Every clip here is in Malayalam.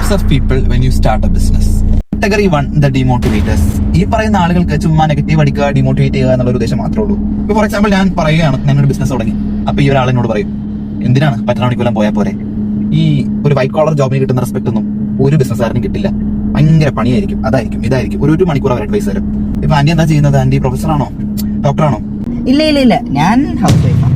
Types of people when you start a business. Category 1 the demotivators. ഈ പറയുന്ന ആളുകൾക്ക് ചുമ്മാ നെഗറ്റീവ് അടിക്കുക, ഡിമോട്ടിവേറ്റ് ചെയ്യുക എന്നുള്ള ഒരു ഉദ്ദേശം മാത്രമേ ഉള്ളൂ. ഇപ്പൊ ഫോർ എക്സാമ്പിൾ ഞാൻ പറയുകയാണ്, ഞാനൊരു ബിസിനസ് തുടങ്ങി. അപ്പൊ ഈ ഒരാളിനോട് പറയും, എന്തിനാണ് പറ്റണ മണിക്കൂലം പോയാൽ പോരെ, ഈ ഒരു വൈറ്റ് കോളർ ജോബിന് കിട്ടുന്ന റെസ്പെക്ട് ഒന്നും ഒരു ബിസിനസ്സുകാരനും കിട്ടില്ല, ഭയങ്കര പണിയായിരിക്കും, അതായിരിക്കും ഇതായിരിക്കും, ഒരു മണിക്കൂർ അവർ അഡ്വൈസ് തരും. ഇപ്പൊ ആന്റി എന്താ ചെയ്യുന്നത്? ആന്റി പ്രൊഫസറാണോ, ഡോക്ടറാണോ? ഇല്ല ഞാൻ ഹൗസ് വൈഫാണ്.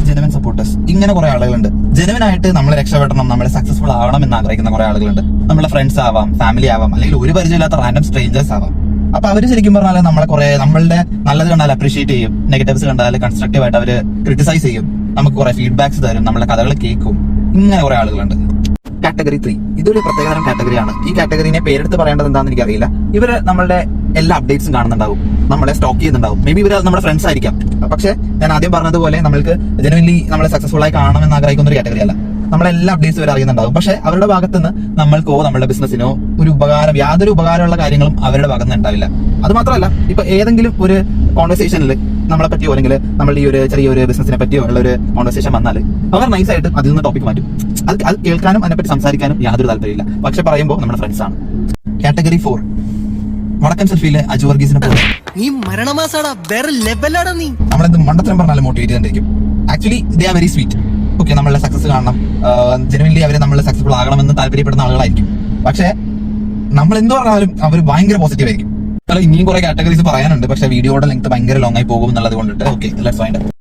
Genuine supporters. ഇങ്ങനെ കുറെ ആളുകളുണ്ട്. ജെനുവിൻ ആയിട്ട് നമ്മൾ രക്ഷപ്പെടണം, നമ്മൾ സക്സസ്ഫുൾ ആവണം എന്ന് ആഗ്രഹിക്കുന്ന കുറെ ആളുകളുണ്ട്. നമ്മുടെ ഫ്രണ്ട്സ് ആവാം, ഫാമിലി ആവാം, അല്ലെങ്കിൽ ഒരു പരിചയമില്ലാത്ത റാൻഡം സ്ട്രേഞ്ചേഴ്സ് ആവാം. അപ്പൊ അവര് ശരിക്കും പറഞ്ഞാൽ നമ്മളെ കുറെ, നമ്മളുടെ നല്ലത് കണ്ടാൽ അപ്രീഷിയേറ്റ് ചെയ്യും, നെഗറ്റീവ്സ് കണ്ടാൽ കൺസ്ട്രക്റ്റീവ് ആയിട്ട് അവര് ക്രിട്ടിസൈസ് ചെയ്യും, നമുക്ക് കുറെ ഫീഡ്ബാക്സ് തരും, നമ്മളെ കഥകൾ കേൾക്കും. ഇങ്ങനെ കുറെ ആളുകളുണ്ട്. കാറ്റഗറി 3 ഇതൊരു പ്രത്യേകതരം കാറ്റഗറിയാണ്. ഈ കാറ്റഗറിനെ പേരെടുത്ത് പറയേണ്ടത് എന്താണെന്ന് എനിക്കറിയില്ല. ഇവര് നമ്മളുടെ എല്ലാ അപ്ഡേറ്റ്സും കാണുന്നുണ്ടാവും, നമ്മളെ സ്റ്റോക്ക് ചെയ്യുന്നുണ്ടാവും. മേ ബി ഇവര് നമ്മുടെ ഫ്രണ്ട്സ് ആയിരിക്കാം. പക്ഷെ ഞാൻ ആദ്യം പറഞ്ഞതുപോലെ നമ്മൾക്ക് ജെനുവിൻലി നമ്മളെ സക്സസ്ഫുൾ ആയി കാണണമെന്ന് ആഗ്രഹിക്കുന്ന ഒരു കാറ്റഗറി അല്ല. നമ്മളെല്ലാ അപ്ഡേറ്റ്സ് ഇവർ അറിയുന്നുണ്ടാവും. പക്ഷെ അവരുടെ ഭാഗത്ത് നിന്ന് നമ്മൾക്കോ നമ്മുടെ ബിസിനസ്സിനോ ഒരു ഉപകാരം, യാതൊരു ഉപകാരമുള്ള കാര്യങ്ങളും അവരുടെ ഭാഗത്ത് നിന്ന് ഉണ്ടാവില്ല. അത് മാത്രമല്ല, ഇപ്പൊ ഏതെങ്കിലും ഒരു കോൺവെർസേഷനിൽ നമ്മളെ പറ്റിയോ അല്ലെങ്കിൽ നമ്മൾ ഈ ഒരു ചെറിയൊരു ബിസിനസിനെ പറ്റിയോ ഉള്ള ഒരു കോൺവെർസേഷൻ വന്നാൽ അവർ നൈസായിട്ട് അതിൽ നിന്ന് ടോപ്പിക് മാറ്റും. അത് കേൾക്കാനും അതിനെപ്പറ്റി സംസാരിക്കാനും യാതൊരു താല്പര്യമില്ല. പക്ഷെ പറയുമ്പോൾ നമ്മുടെ ഫ്രണ്ട്സ് ആണ്. കാറ്റഗറി 4 വടക്കൻ സെൽഫിയിലെ അജു വർഗീസിനെ പോലെ നീ മരണമാസാടാ, വേറെ ലെവലാടാ നീ. നമ്മളെന്ത് മണ്ടത്തരം പറഞ്ഞാലും മോട്ടിവേറ്റ് ചെയ്തിരിക്കും. Actually they are very sweet. Okay, നമ്മളുടെ സക്സസ് കാണണം, ജെനുവിൻലി അവരെ നമ്മൾ സക്സസ്ഫുൾ ആകണമെന്ന് താല്പര്യപ്പെടുന്ന ആളുകളായിരിക്കും. പക്ഷെ നമ്മൾ എന്ത് പറഞ്ഞാലും അവർ ഭയങ്കര പോസിറ്റീവ് ആയിരിക്കും. ഇനിയും കുറെ കാറ്റഗറീസ് പറയാനുണ്ട്, പക്ഷെ വീഡിയോയുടെ ലെങ്ത് ഭയങ്കര ലോങ് ആയി പോകും എന്നുള്ളത് കൊണ്ടിട്ട് ഓക്കെ, ലെറ്റ്സ് ഫൈൻഡ്.